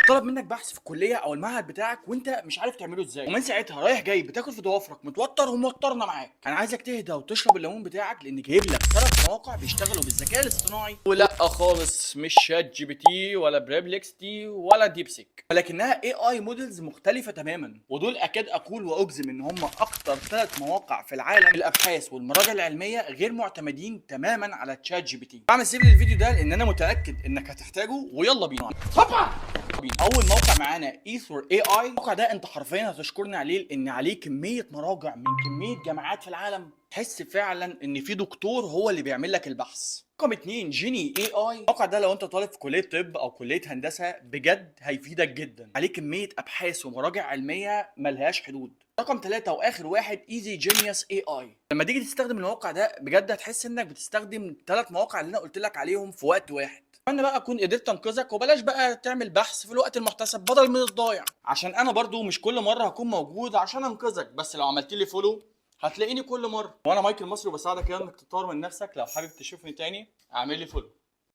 طلب منك بحث في الكليه او المعهد بتاعك وانت مش عارف تعمله ازاي، ومن ساعتها رايح جاي بتاكل في ضوافرك متوتر وموترنا معاك. انا عايزك تهدى وتشرب الليمون بتاعك، لان جايب لك 3 مواقع بيشتغلوا بالذكاء الاصطناعي، ولا خالص مش شات جي بي تي ولا بريبلكس تي ولا ديبسيك، ولكنها اي اي موديلز مختلفه تماما. ودول اكاد اقول واجزم ان هم اكتر 3 مواقع في العالم للابحاث والمراجع العلميه غير معتمدين تماما على تشات جي بي تي. بعمل سيف للفيديو ده لان انا متاكد انك هتحتاجه، ويلا بينا. اول موقع معانا ايثور اي اي. الموقع ده انت حرفيا هتشكرني عليه، لان عليه كميه مراجع من كميه جامعات في العالم تحس فعلا ان في دكتور هو اللي بيعمل لك البحث. رقم 2 جيني اي اي. الموقع ده لو انت طالب في كليه طب او كليه هندسه بجد هيفيدك جدا، عليه كميه ابحاث ومراجع علميه ملهاش حدود. رقم 3 واخر واحد ايزي جينيوس اي اي. لما تيجي تستخدم الموقع ده بجد هتحس انك بتستخدم 3 مواقع اللي انا قلت لك عليهم في وقت واحد. اتمنى بقى اكون قدرت انقذك، وبلاش بقى تعمل بحث في الوقت المحتسب بدل من الضايع، عشان انا برضو مش كل مره هكون موجود عشان انقذك، بس لو عملت لي فولو هتلاقيني كل مره. وانا مايكل مصري وبساعدك كده انك تطور من نفسك. لو حابب تشوفني تاني اعمل لي فولو.